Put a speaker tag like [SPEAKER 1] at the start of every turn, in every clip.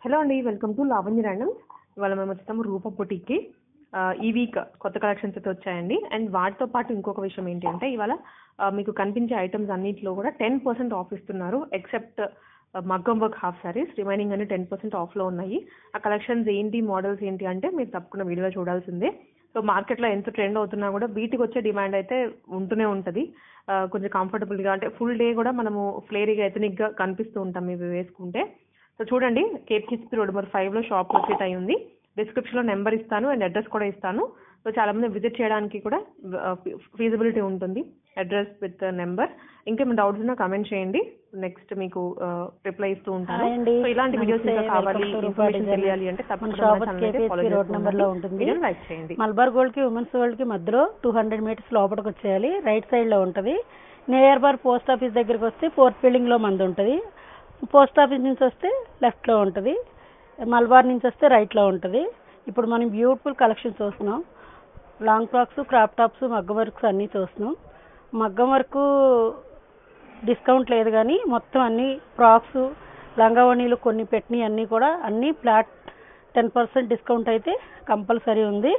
[SPEAKER 1] Hello అండి, welcome to Lavanya randoms. ఇవాళ మేము వచ్చాము రూప బొటిక్కి. ఈ వీక్ కొత్త కలెక్షన్స్ అయితే వచ్చాయండి. అండ్ వాటితో పాటు ఇంకొక విషయం ఏంటి అంటే ఇవాళ మీకు కనిపించే ఐటమ్స్ అన్నింటిలో కూడా 10% ఆఫ్ ఇస్తున్నారు. ఎక్సెప్ట్ మగ్గం వర్క్ హాఫ్ సారీస్, రిమైనింగ్ అన్ని 10% ఆఫ్లో ఉన్నాయి. ఆ కలెక్షన్స్ ఏంటి, మోడల్స్ ఏంటి అంటే మీరు తప్పకుండా వీడియోలో చూడాల్సిందే. సో మార్కెట్లో ఎంత ట్రెండ్ అవుతున్నా కూడా వీటికి వచ్చే డిమాండ్ అయితే ఉంటూనే ఉంటుంది. కొంచెం కంఫర్టబుల్గా అంటే ఫుల్ డే కూడా మనము ఫ్లేరీగా ఎథనిక్గా కనిపిస్తూ ఉంటాం ఇవి వేసుకుంటే. సో చూడండి, కేపీహెచ్పీ రోడ్ నెంబర్ 5లో షాప్ లొకేట్ అయి ఉంది. డిస్క్రిప్షన్లో నెంబర్ ఇస్తాను అండ్ అడ్రస్ కూడా ఇస్తాను. సో చాలామంది విజిట్ చేయడానికి కూడా ఫీజిబిలిటీ ఉంటుంది, అడ్రస్ విత్ నెంబర్. ఇంకేమైనా డౌట్స్ ఉన్నా కమెంట్ చేయండి, నెక్స్ట్ మీకు రిప్లై ఇస్తూ ఉంటాను. సో ఇలాంటి వీడియోస్ ఇంకా కావాలి, ఇన్ఫర్మేషన్ తెలియాలి అంటే తప్పకుండా లైక్ చేయండి.
[SPEAKER 2] మల్బార్ గోల్డ్ కి ఉమెన్స్ వరల్డ్ కి మధ్యలో 200 మీటర్స్ లోపలికి వచ్చేయాలి. రైట్ సైడ్ లో ఉంటది. నియర్ బై పోస్ట్ ఆఫీస్ దగ్గరికి వస్తే ఫోర్త్ బిల్డింగ్ లో మంది ఉంటుంది. పోస్ట్ ఆఫీస్ నుంచి వస్తే లెఫ్ట్ లో ఉంటుంది. మల్బార్ నుంచి వస్తే రైట్ లో ఉంటుంది. ఇప్పుడు మనం బ్యూటిఫుల్ కలెక్షన్ చూస్తున్నాం. లాంగ్ ఫ్రాక్స్, క్రాప్ టాప్స్, మగ్గం వర్క్స్ అన్నీ చూస్తున్నాం. మగ్గం వర్క్ డిస్కౌంట్ లేదు కానీ మొత్తం అన్ని ఫ్రాక్స్, లంగావణీలు కొన్ని పెట్టినవి అన్నీ కూడా అన్నీ ఫ్లాట్ 10% డిస్కౌంట్ అయితే కంపల్సరీ ఉంది.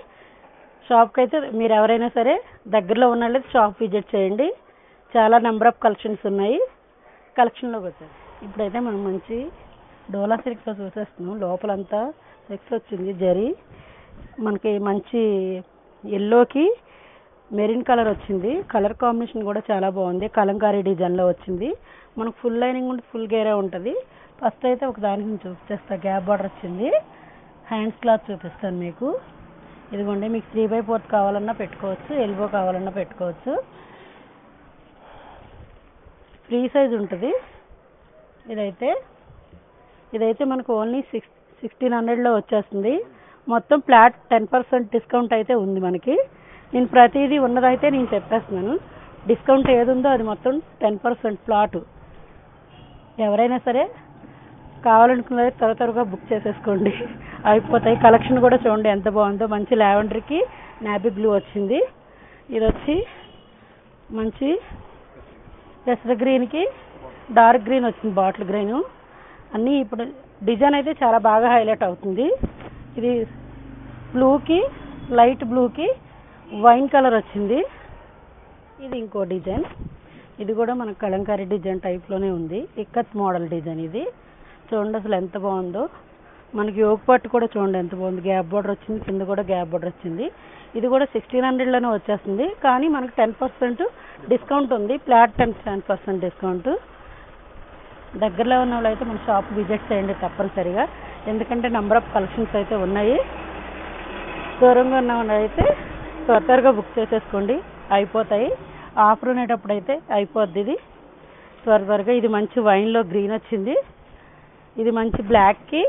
[SPEAKER 2] షాప్కి అయితే మీరు ఎవరైనా సరే దగ్గరలో ఉన్న షాప్ విజిట్ చేయండి. చాలా నెంబర్ ఆఫ్ కలెక్షన్స్ ఉన్నాయి. కలెక్షన్లోకి వచ్చాయి. ఇప్పుడైతే మనం మంచి డోలా సిల్క్లో చూసేస్తున్నాం. లోపలంతా సెక్స్ వచ్చింది, జరీ మనకి మంచి ఎల్లోకి మెరిన్ కలర్ వచ్చింది. కలర్ కాంబినేషన్ కూడా చాలా బాగుంది. కలంకారీ డిజైన్లో వచ్చింది. మనకు ఫుల్ లైనింగ్ ఉంటే ఫుల్ గేరే ఉంటుంది. ఫస్ట్ అయితే ఒక దానికి నేను చూపిస్తా. గ్యాప్ బార్డర్ వచ్చింది. హ్యాండ్స్ క్లాత్ చూపిస్తాను మీకు. ఇదిగోండి, మీకు 3/4 కావాలన్నా పెట్టుకోవచ్చు, ఎల్బో కావాలన్నా పెట్టుకోవచ్చు. ఫ్రీ సైజ్ ఉంటుంది. ఇదైతే మనకు ఓన్లీ 1600లో వచ్చేస్తుంది. మొత్తం ఫ్లాట్ 10% డిస్కౌంట్ అయితే ఉంది మనకి. నేను ప్రతిదీ ఉన్నదైతే నేను చెప్పేస్తున్నాను. డిస్కౌంట్ ఏది ఉందో అది మొత్తం 10% ఫ్లాట్. ఎవరైనా సరే కావాలనుకున్నది త్వరగా బుక్ చేసేసుకోండి, అయిపోతాయి. కలెక్షన్ కూడా చూడండి ఎంత బాగుందో. మంచి లావెండర్కి నాబీ బ్లూ వచ్చింది. ఇది వచ్చి మంచి పెసర గ్రీన్కి డార్క్ గ్రీన్ వచ్చింది, బాటిల్ గ్రీన్. అన్నీ ఇప్పుడు డిజైన్ అయితే చాలా బాగా హైలైట్ అవుతుంది. ఇది బ్లూకి, లైట్ బ్లూకి వైన్ కలర్ వచ్చింది. ఇది ఇంకో డిజైన్. ఇది కూడా మనకు కలంకారీ డిజైన్ టైప్లోనే ఉంది. Ikat model design. ఇది చూడండి అసలు ఎంత బాగుందో. మనకి యోగ్ పట్టు కూడా చూడండి ఎంత బాగుంది. గ్యాప్ బార్డర్ వచ్చింది, కింద కూడా గ్యాప్ బార్డర్ వచ్చింది. ఇది కూడా 1600లోనే వచ్చేస్తుంది. కానీ మనకు 10% డిస్కౌంట్ ఉంది. Flat 10% discount. దగ్గరలో ఉన్న వాళ్ళు అయితే మన షాప్ విజిట్ చేయండి తప్పనిసరిగా, ఎందుకంటే నెంబర్ ఆఫ్ కలెక్షన్స్ అయితే ఉన్నాయి. దూరంగా ఉన్న వాళ్ళు అయితే త్వరగా బుక్ చేసేసుకోండి, అయిపోతాయి. ఆఫర్ ఉండేటప్పుడు అయితే అయిపోద్ది. ఇది త్వరగా. ఇది మంచి వైన్లో గ్రీన్ వచ్చింది. ఇది మంచి బ్లాక్కి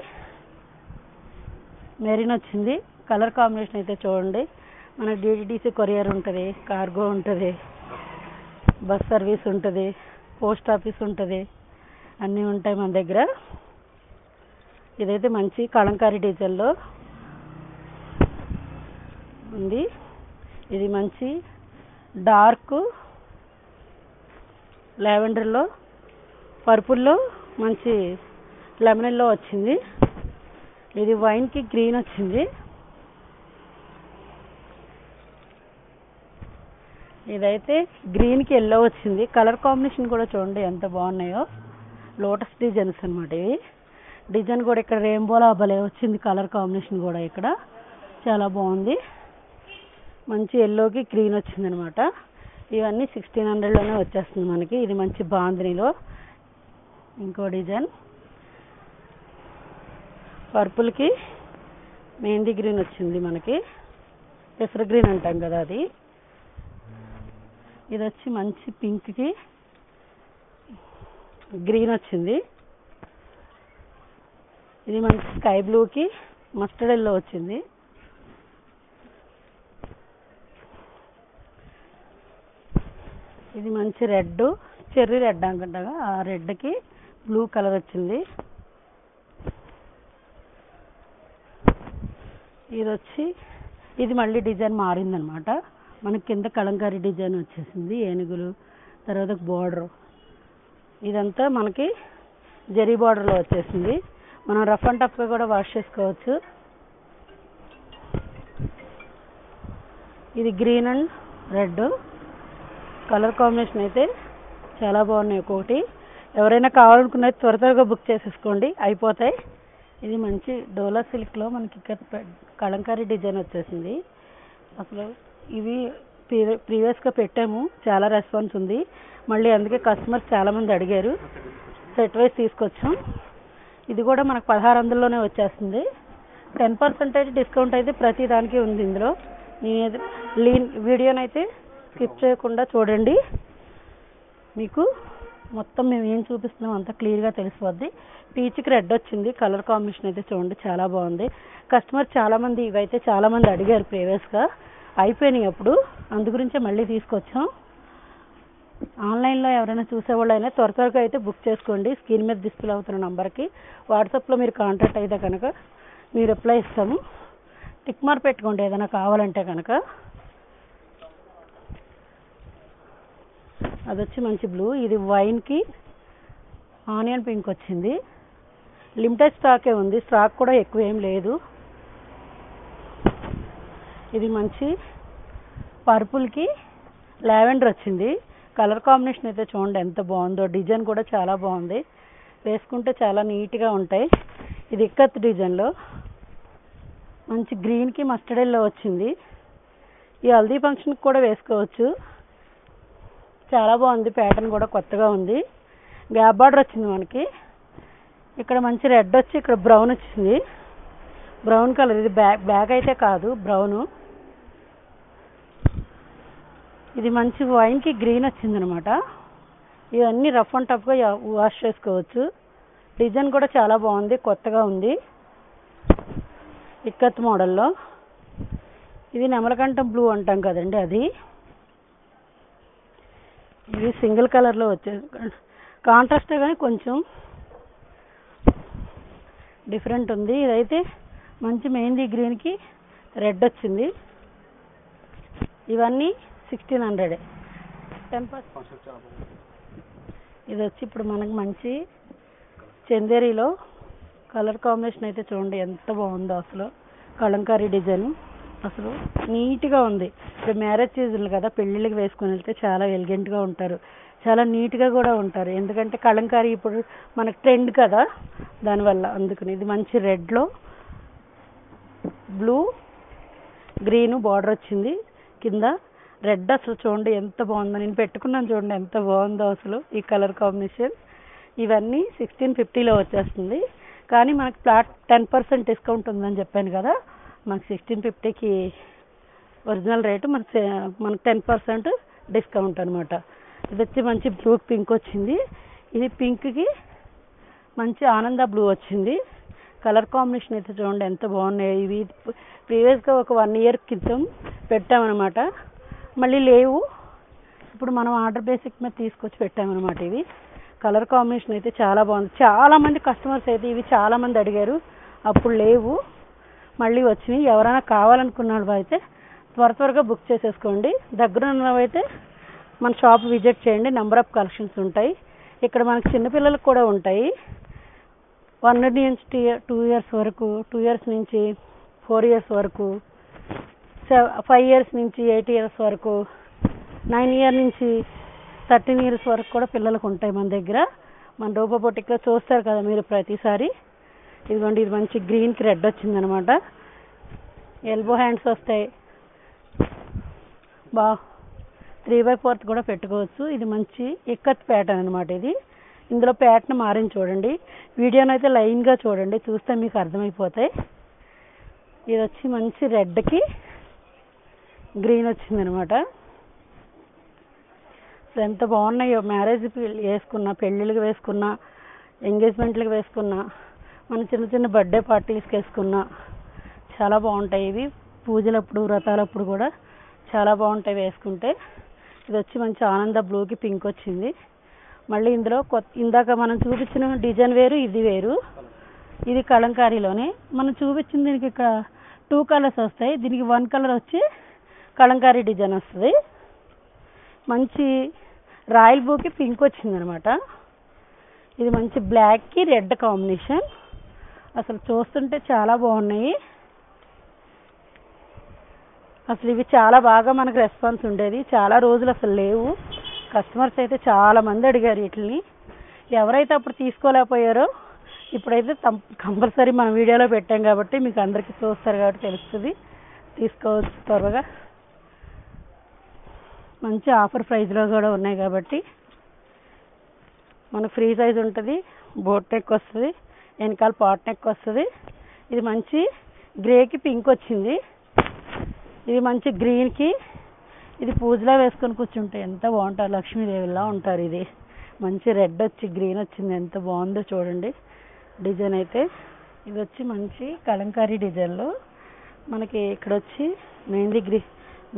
[SPEAKER 2] మెరీన్ వచ్చింది. కలర్ కాంబినేషన్ అయితే చూడండి. మన డిటిడిసి కొరియర్ ఉంటుంది, కార్గో ఉంటుంది, బస్ సర్వీస్ ఉంటుంది, పోస్ట్ ఆఫీస్ ఉంటుంది, అన్నీ ఉంటాయి మన దగ్గర. ఇదైతే మంచి కలంకారీ డిజైన్లో ఉంది. ఇది మంచి డార్క్ లావెండర్లో, పర్పుల్లో మంచి లెమనల్లో వచ్చింది. ఇది వైన్కి గ్రీన్ వచ్చింది. ఇదైతే గ్రీన్కి ఎల్లో వచ్చింది. కలర్ కాంబినేషన్ కూడా చూడండి ఎంత బాగున్నాయో. లోటస్ డిజైన్స్ అనమాట ఇవి. డిజైన్ కూడా ఇక్కడ రెయిన్బోలా భలే వచ్చింది. కలర్ కాంబినేషన్ కూడా ఇక్కడ చాలా బాగుంది. మంచి ఎల్లోకి గ్రీన్ వచ్చింది అనమాట. ఇవన్నీ 1600లోనే వచ్చేస్తుంది మనకి. ఇది మంచి బాందినిలో ఇంకో డిజైన్. పర్పుల్కి మెహందీ గ్రీన్ వచ్చింది మనకి. పెసర గ్రీన్ అంటాం కదా అది. ఇది వచ్చి మంచి పింక్కి గ్రీన్ వచ్చింది. ఇది మంచి స్కై బ్లూకి మస్టర్డ్ ఎల్లో వచ్చింది. ఇది మంచి రెడ్, చెర్రీ రెడ్ అనుకుంటా. ఆ రెడ్కి బ్లూ కలర్ వచ్చింది. ఇది మళ్ళీ డిజైన్ మారిందనమాట. మనకి కింద కలంకారీ డిజైన్ వచ్చేసింది, ఏనుగులు, తర్వాత బోర్డర్. ఇదంతా మనకి జరీ బార్డర్లో వచ్చేసింది. మనం రఫ్ అండ్ టఫ్గా కూడా వాష్ చేసుకోవచ్చు. ఇది green and red colour combination అయితే చాలా బాగున్నాయి. ఒక్కొక్కటి ఎవరైనా కావాలనుకున్నది త్వరగా బుక్ చేసేసుకోండి, అయిపోతాయి. ఇది మంచి డోలా సిల్క్లో మనకి ఇక్కడ కలంకారీ డిజైన్ వచ్చేసింది. అసలు ఇవి ప్రీవియస్గా పెట్టాము, చాలా రెస్పాన్స్ ఉంది. మళ్ళీ అందుకే కస్టమర్స్ చాలామంది అడిగారు, సెట్ వైజ్ తీసుకొచ్చాం. ఇది కూడా మనకు 1600లోనే వచ్చేస్తుంది. 10% డిస్కౌంట్ అయితే ప్రతి దానికి ఉంది ఇందులో. నేను వీడియోనైతే స్కిప్ చేయకుండా చూడండి, మీకు మొత్తం మేము ఏం చూపిస్తున్నాం అంతా క్లియర్గా తెలిసిపోద్ది. పీచ్కి రెడ్ వచ్చింది, కలర్ కాంబినేషన్ అయితే చూడండి చాలా బాగుంది. కస్టమర్ చాలామంది ఇవైతే చాలామంది అడిగారు ప్రీవియస్గా, అయిపోయినాయి అప్పుడు, అందు గురించే మళ్ళీ తీసుకొచ్చాం. ఆన్లైన్లో ఎవరైనా చూసేవాళ్ళు అయినా త్వరగా అయితే బుక్ చేసుకోండి. స్క్రీన్ మీద డిస్ప్లే అవుతున్న నంబర్కి వాట్సాప్లో మీరు కాంటాక్ట్ అయితే కనుక మీరు రిప్లై ఇస్తాము. టిక్ మార్క్ పెట్టుకోండి ఏదైనా కావాలంటే కనుక. అది వచ్చి మంచి బ్లూ, ఇది వైన్కి ఆనియన్ పింక్ వచ్చింది. లిమిటెడ్ స్టాకే ఉంది, స్టాక్ కూడా ఎక్కువ ఏం లేదు. ఇది మంచి పర్పుల్కి లావెండర్ వచ్చింది. కలర్ కాంబినేషన్ అయితే చూడండి ఎంత బాగుందో, డిజైన్ కూడా చాలా బాగుంది, వేసుకుంటే చాలా నీట్గా ఉంటాయి. ఇది ఇక్కత్ డిజైన్లో మంచి గ్రీన్కి మస్టర్డ్ ఎల్లో వచ్చింది. ఈ హల్దీ ఫంక్షన్కి కూడా వేసుకోవచ్చు, చాలా బాగుంది. ప్యాటర్న్ కూడా కొత్తగా ఉంది. గ్యాప్ బార్డర్ వచ్చింది మనకి. ఇక్కడ మంచి రెడ్ వచ్చి ఇక్కడ బ్రౌన్ వచ్చింది, బ్రౌన్ కలర్. ఇది బ్యాగ్ అయితే కాదు, బ్రౌను. ఇది మంచి వైన్కి గ్రీన్ వచ్చింది అనమాట. ఇవన్నీ రఫ్ అండ్ టఫ్గా వాష్ చేసుకోవచ్చు. డిజైన్ కూడా చాలా బాగుంది, కొత్తగా ఉంది. ఇక్కత్ మోడల్లో ఇది నెమలకంఠం బ్లూ అంటాం కదండి, అది. ఇది సింగిల్ కలర్లో వచ్చేది, కాంట్రాస్ట్ కానీ కొంచెం డిఫరెంట్ ఉంది. ఇదైతే మంచి మెహందీ గ్రీన్కి రెడ్ వచ్చింది. ఇవన్నీ 1600. 10%. ఇది వచ్చి ఇప్పుడు మనకు మంచి చందేరిలో కలర్ కాంబినేషన్ అయితే చూడండి ఎంత బాగుందో. అసలు కలంకారీ డిజైన్ అసలు నీట్గా ఉంది. ఇప్పుడు మ్యారేజ్ సీజన్లు కదా, పెళ్ళిళ్ళకి వేసుకొని వెళ్తే చాలా ఎలిగెంట్గా ఉంటారు, చాలా నీట్గా కూడా ఉంటారు. ఎందుకంటే కలంకారీ ఇప్పుడు మనకు ట్రెండ్ కదా, దానివల్ల అందుకని. ఇది మంచి రెడ్లో బ్లూ గ్రీన్ బార్డర్ వచ్చింది, కింద రెడ్. అసలు చూడండి ఎంత బాగుందో, నేను పెట్టుకున్నాను చూడండి ఎంత బాగుందో అసలు ఈ కలర్ కాంబినేషన్. ఇవన్నీ 1650లో వచ్చేస్తుంది, కానీ మనకి ఫ్లాట్ 10% డిస్కౌంట్ ఉందని చెప్పాను కదా. మనకి 1650కి ఒరిజినల్ రేటు, మనకి 10% డిస్కౌంట్ అనమాట. ఇది వచ్చి మంచి బ్లూ పింక్ వచ్చింది. ఇది పింక్కి మంచి ఆనంద బ్లూ వచ్చింది. కలర్ కాంబినేషన్ అయితే చూడండి ఎంత బాగున్నాయి. ఇవి ప్రీవియస్గా ఒక 1 ఇయర్ క్రితం పెట్టామన్నమాట, మళ్ళీ లేవు. ఇప్పుడు మనం ఆర్డర్ బేసిక్ మీద తీసుకొచ్చి పెట్టామన్నమాట. ఇవి కలర్ కాంబినేషన్ అయితే చాలా బాగుంది. చాలామంది కస్టమర్స్ అయితే ఇవి చాలామంది అడిగారు, అప్పుడు లేవు, మళ్ళీ వచ్చినాయి. ఎవరైనా కావాలనుకున్న అయితే త్వరగా బుక్ చేసేసుకోండి. దగ్గర ఉన్నవైతే మన షాప్ విజిట్ చేయండి, నెంబర్ ఆఫ్ కలెక్షన్స్ ఉంటాయి. ఇక్కడ మనకి చిన్నపిల్లలకు కూడా ఉంటాయి. 1 నుంచి 2 ఇయర్స్ వరకు, 2 ఇయర్స్ నుంచి 4 ఇయర్స్ వరకు, 5 ఇయర్స్ నుంచి 8 ఇయర్స్ వరకు, 9 ఇయర్ నుంచి 13 ఇయర్స్ వరకు కూడా పిల్లలకు ఉంటాయి మన దగ్గర. మన రూపా బొటిక్లో చూస్తారు కదా మీరు ప్రతిసారి. ఇదిగోండి, ఇది మంచి గ్రీన్కి రెడ్ వచ్చిందనమాట. ఎల్బో హ్యాండ్స్ వస్తాయి, 3/4 కూడా పెట్టుకోవచ్చు. ఇది మంచి ఇక్కత్ ప్యాటర్న్ అనమాట. ఇది ఇందులో ప్యాటర్న్ మారింది చూడండి. వీడియోనైతే లైన్గా చూడండి, చూస్తే మీకు అర్థమైపోతాయి. ఇది వచ్చి మంచి రెడ్కి గ్రీన్ వచ్చిందనమాట. ఎంత బాగున్నాయో, మ్యారేజ్ వేసుకున్నా, పెళ్ళిళ్ళకి వేసుకున్నా, ఎంగేజ్మెంట్లకు వేసుకున్నా, మన చిన్న బర్త్డే పార్టీస్కి వేసుకున్నా చాలా బాగుంటాయి. ఇవి పూజలప్పుడు, వ్రతాలప్పుడు కూడా చాలా బాగుంటాయి వేసుకుంటే. ఇది వచ్చి మంచి ఆనంద బ్లూకి పింక్ వచ్చింది. మళ్ళీ ఇందులో ఇందాక మనం చూపించిన డిజైన్ వేరు, ఇది వేరు. ఇది కలంకారీలోనే మనం చూపించిన దీనికి ఇక్కడ 2 కలర్స్ వస్తాయి. దీనికి 1 కలర్ వచ్చి కలంకారీ డిజైన్ వస్తుంది. మంచి రాయల్ బ్లూకి పింక్ వచ్చిందనమాట. ఇది మంచి బ్లాక్కి రెడ్ కాంబినేషన్. అసలు చూస్తుంటే చాలా బాగున్నాయి. అసలు ఇవి చాలా బాగా మనకు రెస్పాన్స్ ఉండేది, చాలా రోజులు అసలు లేవు. కస్టమర్స్ అయితే చాలా మంది అడిగారు వీటిని. ఎవరైతే అప్పుడు తీసుకోలేకపోయారో ఇప్పుడైతే కంపల్సరీ మన వీడియోలో పెట్టాం కాబట్టి మీకు అందరికీ చూస్తారు కాబట్టి తెలుస్తుంది, తీసుకోవచ్చు త్వరగా. మంచి ఆఫర్ ప్రైస్లో కూడా ఉన్నాయి కాబట్టి మనకు ఫ్రీ సైజ్ ఉంటుంది, బోట్ నెక్ వస్తుంది, వెనకాల పాట్ నెక్ వస్తుంది. ఇది మంచి గ్రేకి పింక్ వచ్చింది, ఇది మంచి గ్రీన్కి, ఇది పూజలో వేసుకొని కూర్చుంటే ఎంత బాగుంటారు, లక్ష్మీదేవిలా ఉంటారు. ఇది మంచి రెడ్ వచ్చి గ్రీన్ వచ్చింది, ఎంత బాగుందో చూడండి డిజైన్ అయితే. ఇది వచ్చి మంచి కలంకారీ డిజైన్లో మనకి ఇక్కడ వచ్చి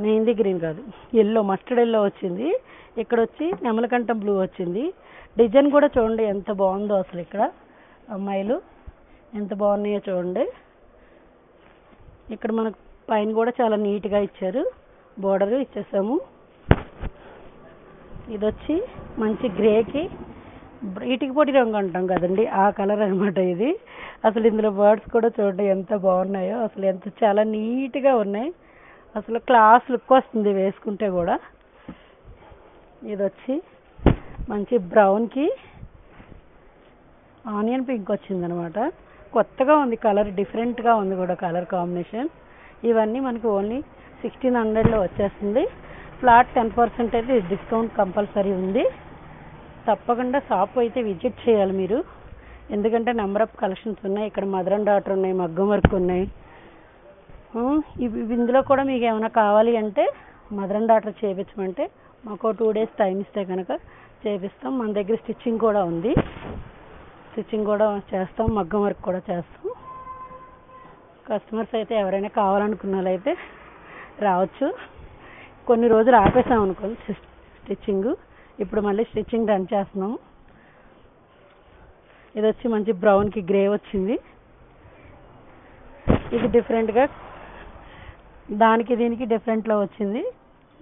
[SPEAKER 2] మెహందీ గ్రీన్ కాదు, ఎల్లో, మస్టర్డ్ ఎల్లో వచ్చింది. ఇక్కడ వచ్చి నెమలకంఠం బ్లూ వచ్చింది. డిజైన్ కూడా చూడండి ఎంత బాగుందో అసలు. ఇక్కడ అమ్మాయిలు ఎంత బాగున్నాయో చూడండి. ఇక్కడ మనకు పైన కూడా చాలా నీట్గా ఇచ్చారు, బోర్డర్ ఇచ్చేసాము. ఇది వచ్చి మంచి గ్రేకి ఇటుక పొడి రంగు అంటాం కదండి, ఆ కలర్ అనమాట ఇది. అసలు ఇందులో బర్డ్స్ కూడా చూడండి ఎంత బాగున్నాయో అసలు, ఎంత చాలా నీట్గా ఉన్నాయి. అసలు క్లాస్ లుక్ వస్తుంది వేసుకుంటే కూడా. ఇది వచ్చి మంచి బ్రౌన్కి ఆనియన్ పింక్ వచ్చిందనమాట. కొత్తగా ఉంది కలర్, డిఫరెంట్గా ఉంది కూడా కలర్ కాంబినేషన్. ఇవన్నీ మనకి ఓన్లీ 1600లో వచ్చేస్తుంది. ఫ్లాట్ 10% అయితే డిస్కౌంట్ కంపల్సరీ ఉంది. తప్పకుండా షాప్ అయితే విజిట్ చేయాలి మీరు, ఎందుకంటే నెంబర్ ఆఫ్ కలెక్షన్స్ ఉన్నాయి. ఇక్కడ మదర్ అండ్ డాటర్ ఉన్నాయి, మగ్గం వర్క్ ఉన్నాయి. ఇందులో కూడా మీకు ఏమైనా కావాలి అంటే మదర్ అండ్ డాటర్ చేయించమంటే మాకు 2 days టైం ఇస్తే కనుక చేపిస్తాం. మన దగ్గర స్టిచ్చింగ్ కూడా ఉంది, స్టిచ్చింగ్ కూడా చేస్తాం, మగ్గం వర్క్ కూడా చేస్తాం. కస్టమర్స్ అయితే ఎవరైనా కావాలనుకున్న వాళ్ళైతే రావచ్చు. కొన్ని రోజులు ఆపేసాం అనుకోండి స్టిచ్చింగ్, ఇప్పుడు మళ్ళీ స్టిచ్చింగ్ రన్ చేస్తున్నాము. ఇది వచ్చి మంచి బ్రౌన్కి గ్రే వచ్చింది. ఇది డిఫరెంట్గా దానికి దీనికి డిఫరెంట్లో వచ్చింది.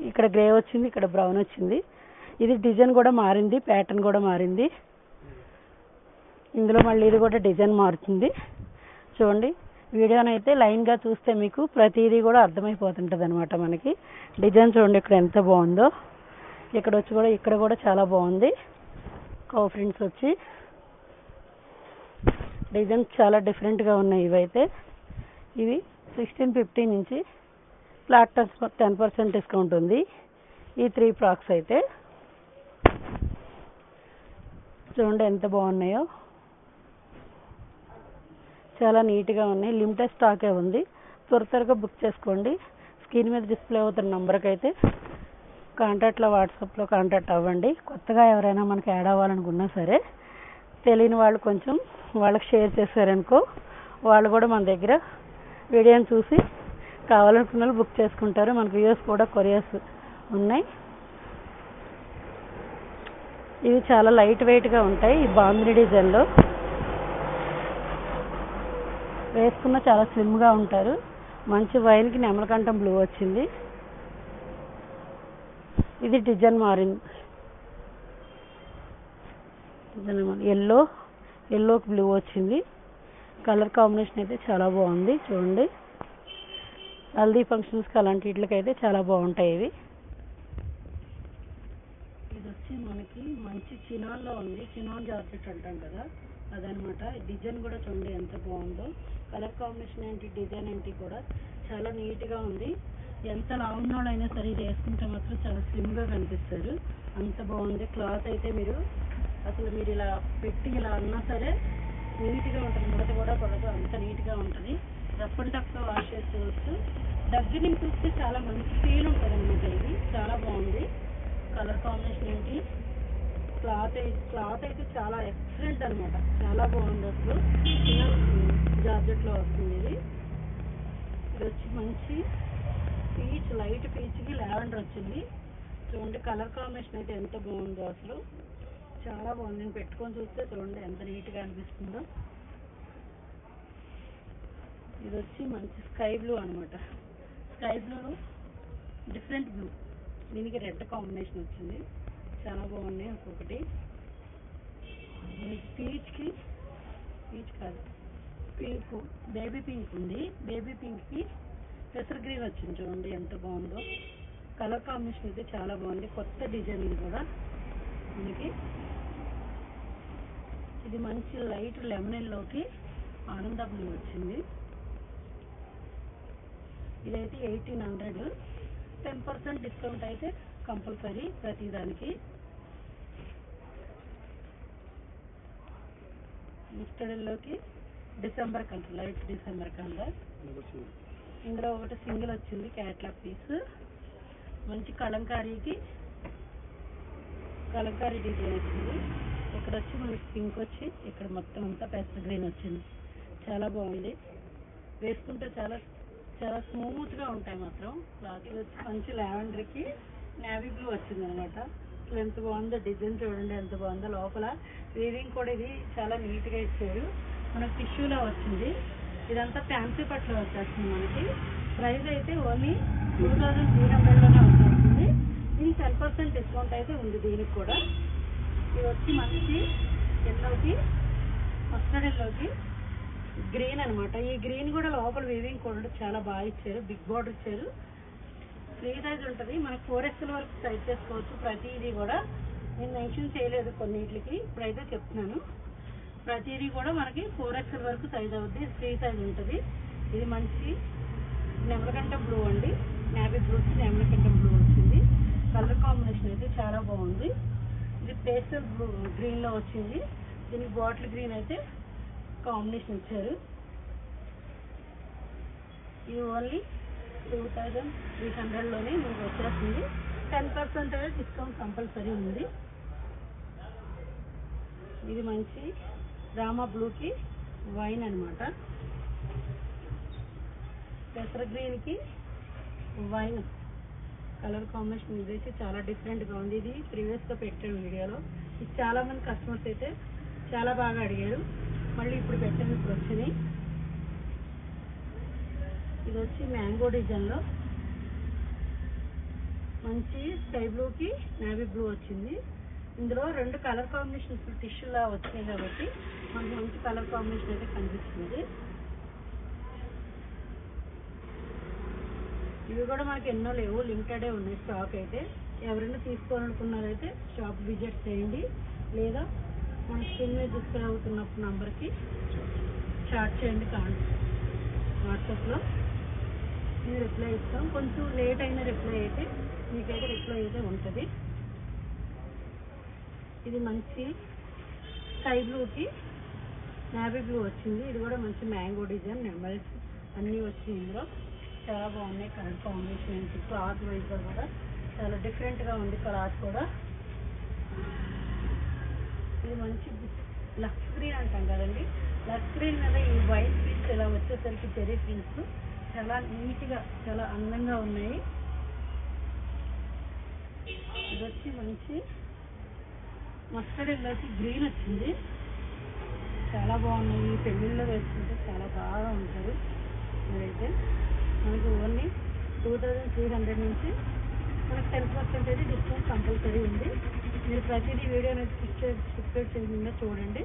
[SPEAKER 2] ఇక్కడ గ్రే వచ్చింది, ఇక్కడ బ్రౌన్ వచ్చింది. ఇది డిజైన్ కూడా మారింది, ప్యాటర్న్ కూడా మారింది. ఇందులో మళ్ళీ ఇది కూడా డిజైన్ మారుతుంది చూడండి. వీడియోనైతే లైన్గా చూస్తే మీకు ప్రతిదీ కూడా అర్థమైపోతుంటుంది అనమాట. మనకి డిజైన్ చూడండి ఇక్కడ ఎంత బాగుందో. ఇక్కడ వచ్చి కూడా ఇక్కడ కూడా చాలా బాగుంది. కౌ ప్రింట్స్ వచ్చి డిజైన్ చాలా డిఫరెంట్గా ఉన్నాయి. ఇవైతే ఇవి 1650 నుంచి ఫ్లాట్ 10% డిస్కౌంట్ ఉంది. ఈ 3 ఫ్రాక్స్ అయితే చూడండి ఎంత బాగున్నాయో, చాలా నీట్గా ఉన్నాయి. లిమిటెడ్ స్టాకే ఉంది, త్వరగా బుక్ చేసుకోండి. స్క్రీన్ మీద డిస్ప్లే అవుతున్న నెంబర్కి అయితే కాంటాక్ట్లో వాట్సాప్లో కాంటాక్ట్ అవ్వండి. కొత్తగా ఎవరైనా మనకి యాడ్ అవ్వాలనుకున్నా సరే తెలియని వాళ్ళు కొంచెం వాళ్ళకి షేర్ చేశారనుకో, వాళ్ళు కూడా మన దగ్గర వీడియోని చూసి కావాలనుకున్న వాళ్ళు బుక్ చేసుకుంటారు. మనకు వ్యూస్ కూడా కొరియర్స్ ఉన్నాయి. ఇవి చాలా లైట్ వెయిట్గా ఉంటాయి. ఈ బాందిని డిజైన్లో వేసుకున్న చాలా స్లిమ్గా ఉంటారు. మంచి వైన్కి నెమలకంఠం బ్లూ వచ్చింది. ఇది డిజైన్ మారింది, ఎల్లోకి బ్లూ వచ్చింది. కలర్ కాంబినేషన్ అయితే చాలా బాగుంది చూడండి. హల్దీ ఫంక్షన్స్కి అలాంటి వీటికైతే చాలా బాగుంటాయి ఇవి. ఇది వచ్చి మనకి మంచి చినాన్లో ఉంది, చినాన్ జార్జెట్ అంటాం కదా అదనమాట. డిజైన్ కూడా చూడండి ఎంత బాగుందో. కలర్ కాంబినేషన్ ఏంటి, డిజైన్ ఏంటి కూడా చాలా నీట్గా ఉంది. ఎంత లావు ఉన్నోళ్ళైనా సరే ఇది వేసుకుంటే మాత్రం చాలా స్లిమ్గా కనిపిస్తారు, అంత బాగుంది. క్లాత్ అయితే మీరు ఇలా పెట్టి ఇలా అన్నా సరే నీట్గా ఉంటుంది, ముడత కూడా పడదు, అంత నీట్గా ఉంటుంది. రఫ్ అండ్ టఫ్గా వాష్ చేసుకోవచ్చు. దగ్గర నుంచి చూస్తే చాలా మంచి ఫీల్ ఉంటుంది అనమాట. ఇది చాలా బాగుంది. కలర్ కాంబినేషన్ ఏంటి, క్లాత్ అయితే చాలా ఎక్సలెంట్ అనమాట, చాలా బాగుంది. అసలు జార్జెట్లో వస్తుంది ఇది. ఇది వచ్చి మంచి పీచ్, లైట్ పీచ్కి లావెండర్ వచ్చింది చూడండి. కలర్ కాంబినేషన్ అయితే ఎంత బాగుందో అసలు, చాలా బాగుంది. నేను పెట్టుకొని చూస్తే చూడండి ఎంత నీట్గా అనిపిస్తుందో. ఇది వచ్చి మంచి స్కై బ్లూ అనమాట. స్కై బ్లూ డిఫరెంట్ బ్లూ, దీనికి రెడ్ కాంబినేషన్ వచ్చింది, చాలా బాగున్నాయి. ఒక్కొక్కటి పీచ్ కాదు పింక్, బేబీ పింక్ ఉంది. బేబీ పింక్కి పెసర్ గ్రీన్ వచ్చింది చూడండి ఎంత బాగుందో. కలర్ కాంబినేషన్ అయితే చాలా బాగుంది. కొత్త డిజైన్ ఇది కూడా మనకి. ఇది మంచి లైట్ లెమనెల్లోకి ఆనంద బ్లూ వచ్చింది. ఇదైతే 1800. 10% డిస్కౌంట్ అయితే కంపల్సరీ ప్రతిదానికి. మిస్టర్లోకి December colour, light December colour. ఇందులో ఒకటి సింగిల్ వచ్చింది క్యాట్లాగ్ పీస్. మంచి కలంకారీ డిజైన్ వచ్చింది. ఇక్కడ వచ్చి మనకి పింక్ వచ్చి ఇక్కడ మొత్తం అంతా పెసర్ గ్రీన్ వచ్చింది. చాలా బాగుంది. వేసుకుంటే చాలా చాలా స్మూత్గా ఉంటాయి మాత్రం. ఇది వచ్చి మంచి లావెండర్కి నేవీ బ్లూ వచ్చింది అనమాట. అసలు ఎంత బాగుందో డిజైన్ చూడండి ఎంత బాగుందో. లోపల వీవింగ్ కూడా ఇది చాలా నీట్గా ఇచ్చారు. మనకు టిష్యూలో వచ్చింది. ఇదంతా ఫ్యాన్సీ పట్లో వచ్చేస్తుంది మనకి. ప్రైస్ అయితే ఓన్లీ 2300లోనే వచ్చేస్తుంది. దీనికి 10% డిస్కౌంట్ అయితే ఉంది దీనికి కూడా. ఇది వచ్చి మంచి ఎల్లోకి మస్టర్డ్ ఎల్లోకి గ్రీన్ అనమాట. ఈ గ్రీన్ కూడా లోపల వీవింగ్ కూడా చాలా బాగా ఇచ్చారు. బిగ్ బార్డర్ ఇచ్చారు. ఫ్రీ సైజ్ ఉంటుంది. మనకి 4XL వరకు సైజ్ చేసుకోవచ్చు. ప్రతిదీ కూడా నేను మెన్షన్ చేయలేదు కొన్నిటికి, ఇప్పుడైతే చెప్తున్నాను. ప్రతిదీ కూడా మనకి 4XL వరకు సైజ్ అవుద్ది. ఫ్రీ సైజ్ ఉంటుంది. ఇది మంచి నెమలకంఠ బ్లూ అండి. నేవీ బ్లూకి నెమలకంఠ బ్లూ వచ్చింది. కలర్ కాంబినేషన్ అయితే చాలా బాగుంది. ఇది పేస్టల్ బ్లూ గ్రీన్లో వచ్చింది. దీనికి బాటిల్ గ్రీన్ అయితే కాంబినేషన్ ఇచ్చారు. ఇది ఓన్లీ 2300లోనే మీకు వచ్చేస్తుంది. 10% డిస్కౌంట్ కంపల్సరీ ఉంది. ఇది మంచి రామా బ్లూకి వైన్ అనమాట. పెసర గ్రీన్కి వైన్ కలర్ కాంబినేషన్ ఇదైతే చాలా డిఫరెంట్గా ఉంది. ఇది ప్రీవియస్గా పెట్టాను వీడియోలో. ఇది చాలామంది కస్టమర్స్ అయితే చాలా బాగా అడిగారు. మళ్ళీ ఇప్పుడు పెట్టాను, ఇప్పుడు వచ్చినాయి. ఇది వచ్చి మ్యాంగో డిజైన్లో మంచి స్కై బ్లూకి నేవీ బ్లూ వచ్చింది. ఇందులో 2 కలర్ కాంబినేషన్స్ టిష్యూలా వచ్చినాయి కాబట్టి మనకు మంచి కలర్ కాంబినేషన్ అయితే కనిపిస్తుంది. ఇవి కూడా మనకి ఎన్నో లేవు, లిమిటెడే ఉన్నాయి స్టాక్ అయితే. ఎవరైనా తీసుకోవాలనుకున్నారైతే షాప్ విజిట్ చేయండి, లేదా మన స్క్రీన్ మీద డిస్ప్లే అవుతున్న నంబర్కి చాట్ చేయండి వాట్సాప్లో. మేము రిప్లై ఇస్తాం. కొంచెం లేట్ అయిన రిప్లై అయితే మీకైతే రిప్లై అయితే ఉంటుంది. ఇది మంచి స్కై బ్లూకి నేవీ బ్లూ వచ్చింది. ఇది కూడా మంచి మ్యాంగో డిజైన్ నెంబర్స్ అన్నీ వచ్చి ఇందులో చాలా బాగున్నాయి. కలర్ కాంబినేషన్ క్లాత్ వైజ్గా కూడా చాలా డిఫరెంట్గా ఉంది. క్లాత్ కూడా ఇది మంచి లక్స్ గ్రీన్ అంటాం కదండి. లక్స్ గ్రీన్ మీద ఈ వైట్ పీస్ ఇలా వచ్చేసరికి చెరీ పీస్ చాలా నీట్గా చాలా అందంగా ఉన్నాయి. ఇది వచ్చి మంచి మస్టర్డ్ ఎల్లోకి గ్రీన్ వచ్చింది. చాలా బాగున్నాయి. పెళ్ళిళ్ళలో వేసుకుంటే చాలా బాగా ఉంటుంది. ఇదైతే మనకు ఓన్లీ 2300 నుంచి మనకు 10% అయితే డిస్కౌంట్ కంపల్సరీ ఉంది. మీరు ప్రతిదీ వీడియో స్కిప్ చేయకుండా చూడండి,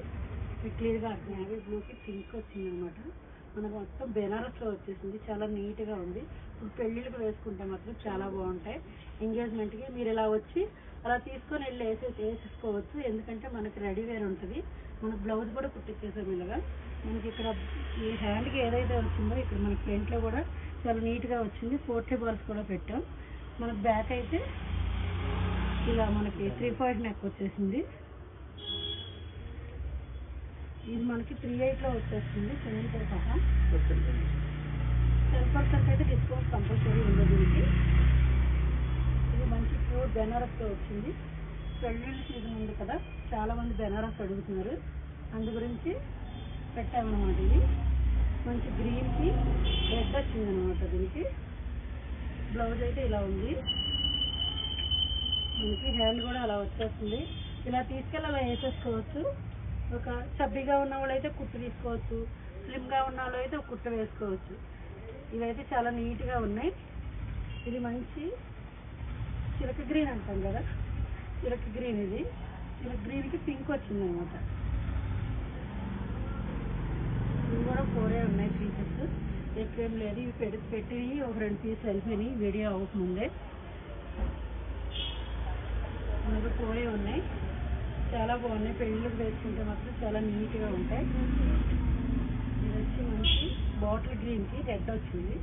[SPEAKER 2] మీకు క్లియర్గా అర్థం. నేవీ బ్లూకి పింక్ వచ్చింది అనమాట. మనకు మొత్తం బెనారస్లో వచ్చేసింది. చాలా నీట్గా ఉంది. ఇప్పుడు పెళ్ళిళ్ళకి వేసుకుంటే మాత్రం చాలా బాగుంటాయి. ఎంగేజ్మెంట్కి మీరు ఇలా వచ్చి అలా తీసుకొని వెళ్ళి వేసేసుకోవచ్చు. ఎందుకంటే మనకి రెడీ వేర్ ఉంటుంది. మనకు బ్లౌజ్ కూడా కుట్టించేసాం ఇలాగా. మనకి ఇక్కడ ఈ హ్యాండ్కి ఏదైతే వచ్చిందో ఇక్కడ మన ఫ్రంట్లో కూడా చాలా నీట్గా వచ్చింది. 40 బాల్స్ కూడా పెట్టాం. మనకు బ్యాక్ అయితే ఇలా మనకి 3 పాయింట్ నెక్ వచ్చేసింది. ఇది మనకి 38లో వచ్చేస్తుంది. 7తో సహా 10% అయితే డిస్కౌంట్ కంపల్సరీ ఉంది దీనికి. ఇది మంచి ప్యూర్ బెనారస్తో వచ్చింది. పెళ్ళిళ్ళ సీజన్ ఉంది కదా, చాలామంది బెనారస్ అడుగుతున్నారు, అందు గురించి పెట్టామన్నమాట. ఇది మంచి గ్రీన్కి రెడ్ వచ్చిందనమాట. దీనికి బ్లౌజ్ అయితే ఇలా ఉంది. మనకి హ్యాండ్ కూడా అలా వచ్చేస్తుంది. ఇలా తీసుకెళ్ళి అలా వేసేసుకోవచ్చు. ఒక చబ్బీగా ఉన్న వాళ్ళు అయితే కుట్టు తీసుకోవచ్చు, స్లిమ్గా ఉన్న వాళ్ళు అయితే కుట్టు వేసుకోవచ్చు. ఇవైతే చాలా నీట్గా ఉన్నాయి. ఇది మంచి చిలక గ్రీన్ అంటాం కదా, చిలక గ్రీన్. ఇది చిలక గ్రీన్కి పింక్ వచ్చిందనమాట. ఇవి కూడా 4 ఉన్నాయి పీసెస్, ఎక్కువేం లేదు. ఇవి పెట్టి ఒక 2 పీసులు వెళ్ళిపోయినాయి వీడియో అవ్వకముందే. ఇంకా 4 ఉన్నాయి, చాలా బాగున్నాయి. పెళ్ళిళ్ళకి వేసుకుంటే మాత్రం చాలా నీట్గా ఉంటాయి. ఇది వచ్చి మంచి బాటిల్ గ్రీన్కి రెడ్ వచ్చింది.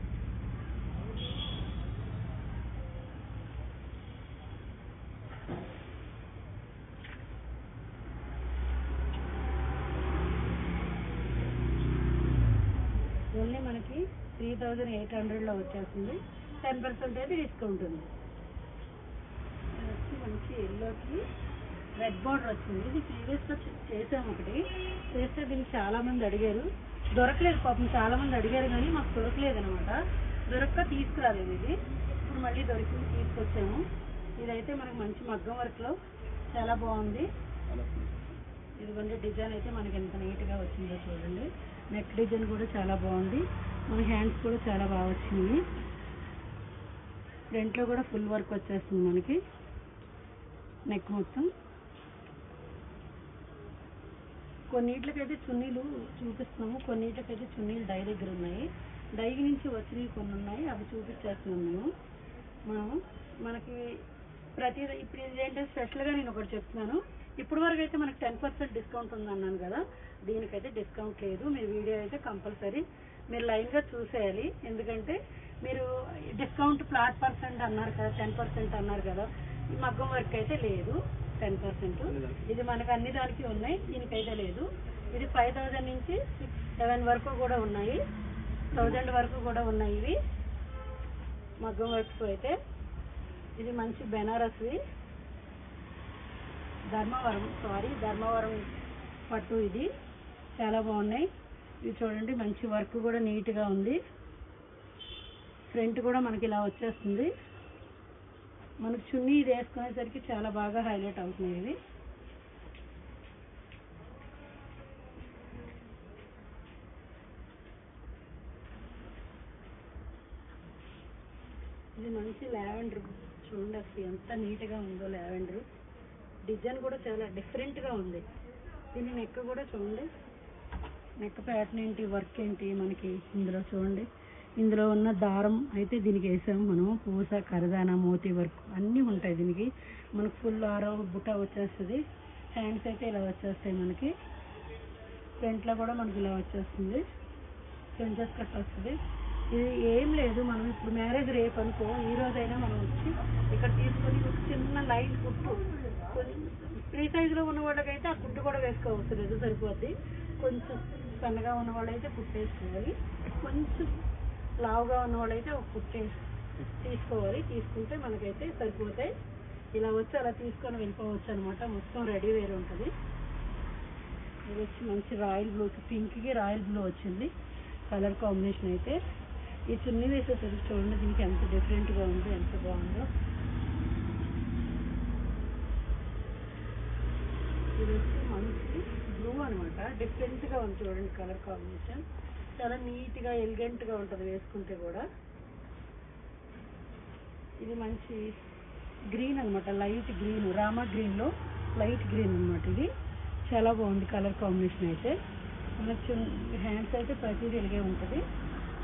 [SPEAKER 2] ఓన్లీ మనకి 3800లో వచ్చేస్తుంది. 10% అయితే డిస్కౌంట్ ఉంది. ఇది వచ్చి మంచి ఎల్లోకి రెడ్ బార్డర్ వచ్చింది. ఇది ప్రీవియస్గా చేసాము ఒకటి, చేస్తే దీనికి చాలామంది అడిగారు, దొరకలేదు పాపం. చాలామంది అడిగారు కానీ మాకు దొరకలేదు అనమాట. దొరక్క తీసుకురాలేదు. ఇది ఇప్పుడు మళ్ళీ దొరికింది, తీసుకొచ్చాము. ఇదైతే మనకు మంచి మగ్గం వర్క్లో చాలా బాగుంది. ఇదిగోండి డిజైన్ అయితే మనకి ఎంత నీట్గా వచ్చిందో చూడండి. నెక్ డిజైన్ కూడా చాలా బాగుంది. మన హ్యాండ్స్ కూడా చాలా బాగా వచ్చింది. ఫ్రంట్లో కూడా ఫుల్ వర్క్ వచ్చేస్తుంది మనకి నెక్ మొత్తం. కొన్నిట్లకైతే చున్నీలు చూపిస్తున్నాము, కొన్నిట్లకైతే చున్నీలు డై దగ్గర ఉన్నాయి. డై నుంచి వచ్చినవి కొన్ని ఉన్నాయి, అవి చూపించేస్తున్నాము మనకి ప్రతిదీ. ఇప్పుడు ఇదేంటంటే స్పెషల్గా నేను ఒకటి చెప్తున్నాను. ఇప్పుడు వరకు అయితే మనకి 10% డిస్కౌంట్ ఉంది అన్నాను కదా, దీనికైతే డిస్కౌంట్ లేదు. మీరు వీడియో అయితే కంపల్సరీ మీరు లైన్గా చూసేయాలి. ఎందుకంటే మీరు డిస్కౌంట్ ఫ్లాట్ % అన్నారు కదా, 10% అన్నారు కదా. ఈ మగ్గం వర్క్ అయితే లేదు 10%. ఇది మనకు అన్ని దానికి ఉన్నాయి, దీనికైతే లేదు. ఇది 5000 నుంచి 7 వరకు కూడా ఉన్నాయి, 1000 వరకు కూడా ఉన్నాయి ఇవి మగ్గం వర్క్స్ అయితే. ఇది మంచి బెనారస్వి ధర్మవరం పట్టు. ఇది చాలా బాగున్నాయి. ఇది చూడండి మంచి వర్క్ కూడా నీట్గా ఉంది. ఫ్రంట్ కూడా మనకి ఇలా వచ్చేస్తుంది. మనకు చున్నీ ఇది వేసుకునేసరికి చాలా బాగా హైలైట్ అవుతుంది. ఇది మంచి లావెండర్ చూడండి, అసలు ఎంత నీట్గా ఉందో. లావెండర్ డిజైన్ కూడా చాలా డిఫరెంట్గా ఉంది. దీని నెక్ కూడా చూడండి, నెక్ ప్యాటర్న్ ఏంటి, వర్క్ ఏంటి మనకి ఇందులో చూడండి. ఇందులో ఉన్న దారం అయితే దీనికి వేసాము మనం, పూస, కరదాన, మోతీ వర్క్ అన్నీ ఉంటాయి దీనికి. మనకు ఫుల్ ఆరో బుట్ట వచ్చేస్తుంది. హ్యాండ్స్ అయితే ఇలా వచ్చేస్తాయి మనకి. ఫ్రంట్లో కూడా మనకి ఇలా వచ్చేస్తుంది, ఫ్రంచెస్ కట్ వస్తుంది. ఇది ఏం లేదు, మనం ఇప్పుడు మ్యారేజ్ రేపు అనుకో, ఈ రోజైనా మనం వచ్చి ఇక్కడ తీసుకొని ఒక చిన్న లైన్ కుట్టు, ఫ్రీ సైజులో ఉన్న వాళ్ళకైతే ఆ కుట్టు కూడా వేసుకోవచ్చు లేదు, సరిపోద్ది. కొంచెం సన్నగా ఉన్న వాళ్ళైతే కుట్టేసుకోవాలి, కొంచెం లావుగా ఉన్న వాళ్ళైతే ఒక కుట్టే తీసుకోవాలి. తీసుకుంటే మనకైతే సరిపోతాయి. ఇలా వచ్చి అలా తీసుకొని వెళ్ళిపోవచ్చు అనమాట. మొత్తం రెడీ వేర్ ఉంటుంది. ఇది వచ్చి మంచి రాయల్ బ్లూకి, పింక్కి రాయల్ బ్లూ వచ్చింది కలర్ కాంబినేషన్ అయితే. ఈ చున్నీ వేసేసరికి చూడండి దీనికి ఎంత డిఫరెంట్గా ఉందో, ఎంత బాగుందో. ఇది వచ్చి మంచి బ్లూ అనమాట, డిఫరెంట్గా ఉంది చూడండి కలర్ కాంబినేషన్. చాలా నీట్గా ఎలిగెంట్గా ఉంటుంది వేసుకుంటే కూడా. ఇది మంచి గ్రీన్ అనమాట, లైట్ గ్రీన్, రామా గ్రీన్లో లైట్ గ్రీన్ అనమాట. ఇది చాలా బాగుంది కలర్ కాంబినేషన్ అయితే. మనకు హ్యాండ్స్ అయితే ప్రతిదీ ఇలాగే ఉంటుంది.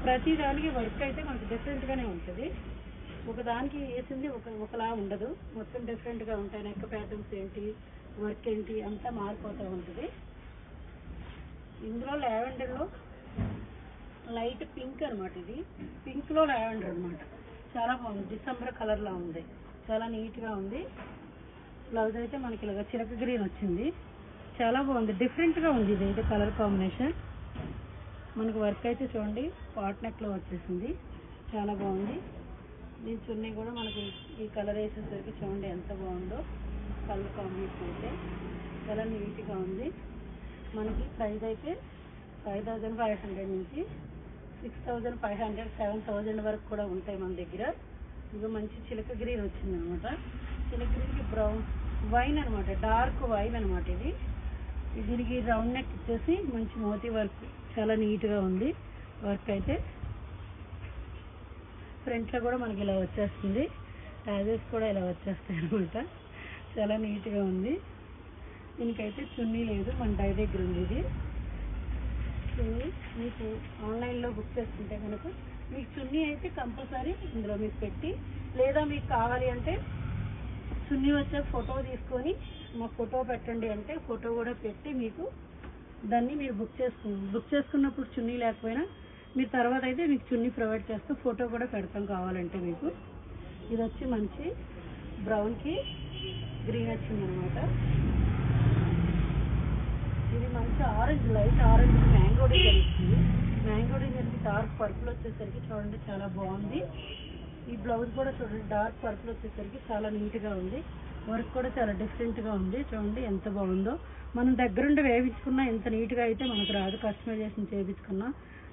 [SPEAKER 2] ప్రతి దానికి వర్క్ అయితే మనకు డిఫరెంట్గానే ఉంటుంది. ఒకదానికి వేసింది ఒకలా ఉండదు, మొత్తం డిఫరెంట్గా ఉంటాయి. నెక్ ప్యాటర్న్స్ ఏంటి, వర్క్ ఏంటి అంతా మారిపోతూ ఉంటుంది. ఇందులో లావెండర్లో లైట్ పింక్ అనమాట. ఇది పింక్లో లావెండర్ అనమాట. చాలా బాగుంది, డిసెంబర్ కలర్లా ఉంది, చాలా నీట్గా ఉంది. బ్లౌజ్ అయితే మనకి ఇలాగ చిలక గ్రీన్ వచ్చింది, చాలా బాగుంది, డిఫరెంట్గా ఉంది. ఇది అయితే కలర్ కాంబినేషన్. మనకు వర్క్ అయితే చూడండి పాట్ నెక్లో వచ్చేసింది, చాలా బాగుంది. దీని చున్నీ కూడా మనకి ఈ కలర్ వేసేసరికి చూడండి ఎంత బాగుందో. కలర్ కాంబినేషన్ అయితే చాలా నీట్గా ఉంది. మనకి ప్రైస్ అయితే 5500 నుంచి 6500, 7000 వరకు కూడా ఉంటాయి మన దగ్గర. ఇది మంచి చిలక గ్రీన్ వచ్చింది అనమాట. చిలక గ్రీన్కి బ్రౌన్ వైన్ అనమాట, డార్క్ వైన్ అనమాట. ఇది దీనికి రౌండ్ నెక్ ఇచ్చేసి మంచి మోతీ వర్క్, చాలా నీట్గా ఉంది వర్క్ అయితే. ఫ్రంట్లో కూడా మనకి ఇలా వచ్చేస్తుంది, ట్యాజెస్ కూడా ఇలా వచ్చేస్తాయి అనమాట. చాలా నీట్గా ఉంది. దీనికైతే చున్నీ లేదు, మన డై దగ్గర ఉంది. ఇది చున్నీ మీకు ఆన్లైన్లో బుక్ చేసుకుంటే కనుక మీకు చున్నీ అయితే కంపల్సరీ ఇందులో మీకు పెట్టి, లేదా మీకు కావాలి అంటే చున్నీ వచ్చే ఫోటో తీసుకొని మాకు ఫోటో పెట్టండి అంటే ఫోటో కూడా పెట్టి మీకు దాన్ని మీరు బుక్ చేసుకున్నప్పుడు చున్నీ లేకపోయినా మీరు తర్వాత అయితే మీకు చున్నీ ప్రొవైడ్ చేస్తూ ఫోటో కూడా పెడతాం కావాలంటే మీకు. ఇది వచ్చి మంచి బ్రౌన్కి గ్రీన్ వచ్చిందనమాట. ఇది మంచి orange, light orange mango design వచ్చింది. మ్యాంగో డిజైన్కి డార్క్ పర్పుల్ వచ్చేసరికి చూడండి చాలా బాగుంది. ఈ బ్లౌజ్ కూడా చూడండి డార్క్ పర్పుల్ వచ్చేసరికి చాలా నీట్గా ఉంది. వర్క్ కూడా చాలా డిఫరెంట్గా ఉంది. చూడండి ఎంత బాగుందో. మనం దగ్గరుండి వేయించుకున్నా ఎంత నీట్గా అయితే మనకు రాదు, కస్టమైజేషన్ చేయించుకున్నా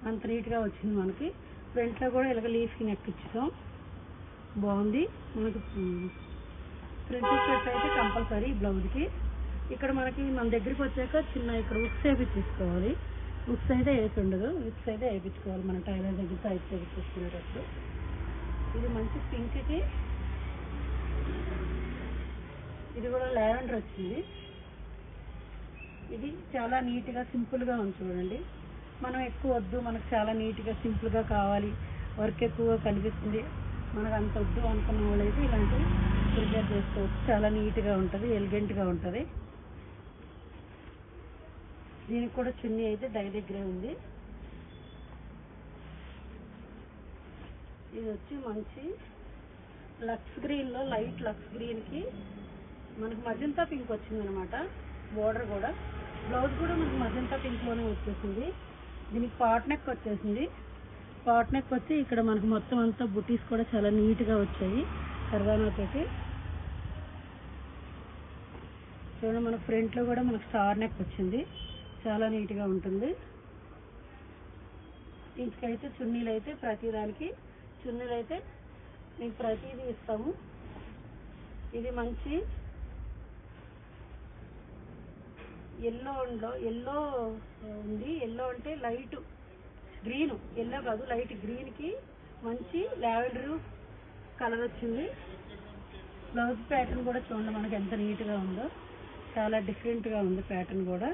[SPEAKER 2] అంత నీట్గా వచ్చింది మనకి. ఫ్రంట్లో కూడా ఇలాగ లీఫ్కి నెక్ ఇచ్చాం, బాగుంది. మనకి ప్రిన్సెస్ కట్ అయితే కంపల్సరీ బ్లౌజ్కి. ఇక్కడ మనకి మన దగ్గరికి వచ్చాక చిన్న ఇక్కడ ఉక్స్ వేయించుకోవాలి. ఉక్స్ అయితే వేసి ఉండదు, ఉక్స్ అయితే వేయించుకోవాలి మన టైలర్ దగ్గర సైజ్ వేయించుకునేటప్పుడు. ఇది మంచి పింక్కి ఇది కూడా లావెండర్ వచ్చింది. ఇది చాలా నీట్గా సింపుల్గా ఉంది చూడండి. మనం ఎక్కువ వద్దు, మనకు చాలా నీట్గా సింపుల్గా కావాలి, వర్క్ ఎక్కువగా కనిపిస్తుంది, మనకు అంత వద్దు అనుకున్న వాళ్ళు అయితే ఇలాంటివి ప్రిపేర్ చేసుకోవచ్చు. చాలా నీట్గా ఉంటుంది, ఎలిగెంట్గా ఉంటుంది. దీనికి కూడా చున్నీ అయితే డై దగ్గరే ఉంది. ఇది వచ్చి మంచి లక్స్ గ్రీన్లో, లైట్ లక్స్ గ్రీన్కి మనకు మజంతా పింక్ వచ్చిందనమాట. బోర్డర్ కూడా, బ్లౌజ్ కూడా మనకు మజంతా పింక్లోనే వచ్చేసింది. దీనికి పాట్ నెక్ వచ్చేసింది. పాట్ నెక్ వచ్చి ఇక్కడ మనకు మొత్తం అంతా బుటీస్ కూడా చాలా నీట్గా వచ్చాయి కర్దానాతోటి. చూడండి మన ఫ్రంట్లో కూడా మనకు స్టార్ నెక్ వచ్చింది, చాలా నీట్గా ఉంటుంది. ఇంకైతే చున్నీలు అయితే ప్రతిదానికి చున్నీలు అయితే మీకు ప్రతిదీ ఇస్తాము. ఇది మంచి ఎల్లో ఉంది. ఎల్లో అంటే లైట్ గ్రీన్, ఎల్లో కాదు లైట్ గ్రీన్కి మంచి లావెండర్ కలర్ వచ్చింది. బ్లౌజ్ ప్యాటర్న్ కూడా చూడండి మనకి ఎంత నీట్గా ఉందో, చాలా డిఫరెంట్గా ఉంది ప్యాటర్న్ కూడా.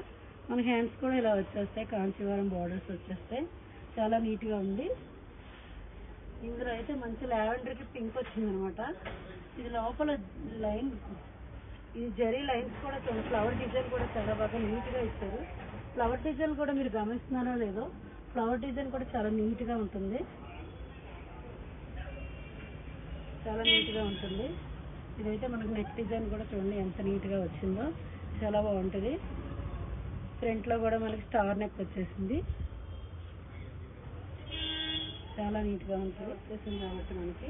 [SPEAKER 2] మన హ్యాండ్స్ కూడా ఇలా వచ్చేస్తాయి, కాంచీవరం బార్డర్స్ వచ్చేస్తాయి, చాలా నీట్గా ఉంది. ఇందులో అయితే మంచి లావెండర్కి పింక్ వచ్చిందనమాట. ఇది లోపల లైన్, ఇది జరీ లైన్స్ కూడా చూడండి, ఫ్లవర్ డిజైన్ కూడా చాలా బాగా నీట్గా ఇచ్చారు. ఫ్లవర్ డిజైన్ కూడా మీరు గమనిస్తున్నారో లేదో, ఫ్లవర్ డిజైన్ కూడా చాలా నీట్గా ఉంటుంది, చాలా నీట్గా ఉంటుంది. ఇదైతే మనకు నెక్ డిజైన్ కూడా చూడండి ఎంత నీట్గా వచ్చిందో, చాలా బాగుంటుంది. ఫ్రంట్లో కూడా మనకి స్టార్ నెక్ వచ్చేసింది, చాలా నీట్గా ఉంటుంది వచ్చేసింది. కాబట్టి మనకి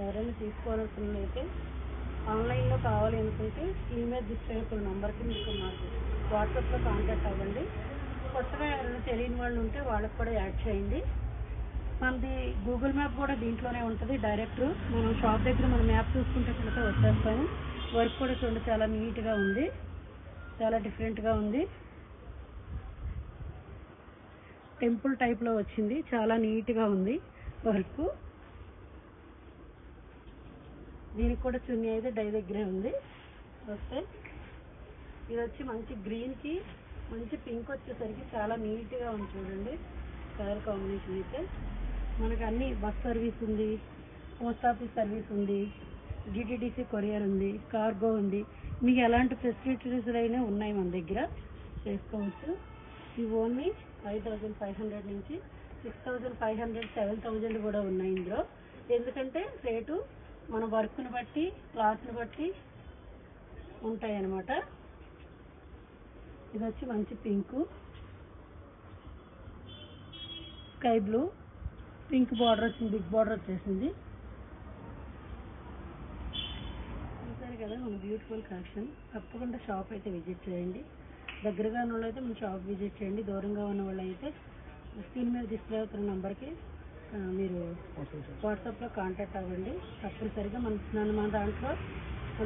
[SPEAKER 2] ఎవరైనా తీసుకోవాలనుకున్న అయితే ఆన్లైన్లో కావాలి అనుకుంటే ఈమెయిల్ డిస్ప్లే అయిపోయిన నెంబర్కి మీకు మాకు వాట్సాప్లో కాంటాక్ట్ అవ్వండి. కొత్తగా ఎవరైనా తెలియని వాళ్ళు ఉంటే వాళ్ళకి కూడా యాడ్ చేయండి. మనది గూగుల్ మ్యాప్ కూడా దీంట్లోనే ఉంటుంది. డైరెక్ట్ మనం షాప్ దగ్గర మన మ్యాప్ చూసుకుంటే కనుక వచ్చేస్తాము. వర్క్ కూడా చూడండి చాలా నీట్గా ఉంది, చాలా డిఫరెంట్గా ఉంది. టెంపుల్ టైప్లో వచ్చింది, చాలా నీట్గా ఉంది వర్క్. దీనికి కూడా చున్నీ అయితే డై దగ్గరే ఉంది. వస్తే ఇది వచ్చి మంచి గ్రీన్కి మంచి పింక్ వచ్చేసరికి చాలా నీట్గా ఉంది చూడండి కలర్ కాంబినేషన్ అయితే. మనకు అన్ని బస్ సర్వీస్ ఉంది, పోస్ట్ ఆఫీస్ సర్వీస్ ఉంది, డిటిడిసి కొరియర్ ఉంది, కార్గో ఉంది. మీకు ఎలాంటి ఫెసిలిటీస్ అయినా ఉన్నాయి మన దగ్గర, చేసుకోవచ్చు. ఇవి ఓన్లీ 5500 నుంచి 6500, 7000 కూడా ఉన్నాయి ఇందులో. ఎందుకంటే రేటు మన వర్క్ని బట్టి క్లాత్ని బట్టి ఉంటాయి అన్నమాట. ఇది వచ్చి మంచి pink, sky blue, pink border వచ్చింది, బిగ్ బార్డర్ వచ్చేసింది. చూసారు కదా మన బ్యూటిఫుల్ కలెక్షన్. తప్పకుండా షాప్ అయితే విజిట్ చేయండి. దగ్గరగా ఉన్న వాళ్ళు అయితే మన షాప్ విజిట్ చేయండి. దూరంగా ఉన్న వాళ్ళు అయితే స్క్రీన్ మీద డిస్ప్లే అవుతున్న నెంబర్కి మీరు వాట్సాప్లో కాంటాక్ట్ అవ్వండి. తప్పనిసరిగా మన దాంట్లో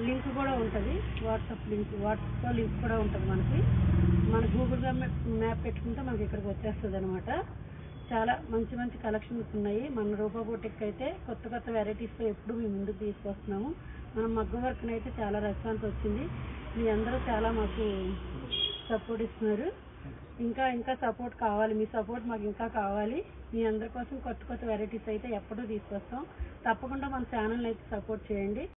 [SPEAKER 2] లింక్ కూడా ఉంటుంది, వాట్సాప్లో లింక్ కూడా ఉంటుంది మనకి. మన గూగుల్ మ్యాప్ పెట్టుకుంటే మనకి ఇక్కడికి వచ్చేస్తుంది అనమాట. చాలా మంచి మంచి కలెక్షన్స్ ఉన్నాయి. మన రూపా బొటిక్ అయితే కొత్త వెరైటీస్తో ఎప్పుడు మేము ముందుకు తీసుకొస్తున్నాము. మనం మగ్గం వర్క్ని అయితే చాలా రెస్పాన్స్ వచ్చింది. మీ అందరూ చాలా మాకు సపోర్ట్ ఇస్తున్నారు. ఇంకా సపోర్ట్ కావాలి, మీ సపోర్ట్ మాకు ఇంకా కావాలి. మీ అందరి కోసం కొత్త వెరైటీస్ అయితే ఎప్పుడూ తీసుకొస్తాం. తప్పకుండా మన ఛానల్ని అయితే సపోర్ట్ చేయండి.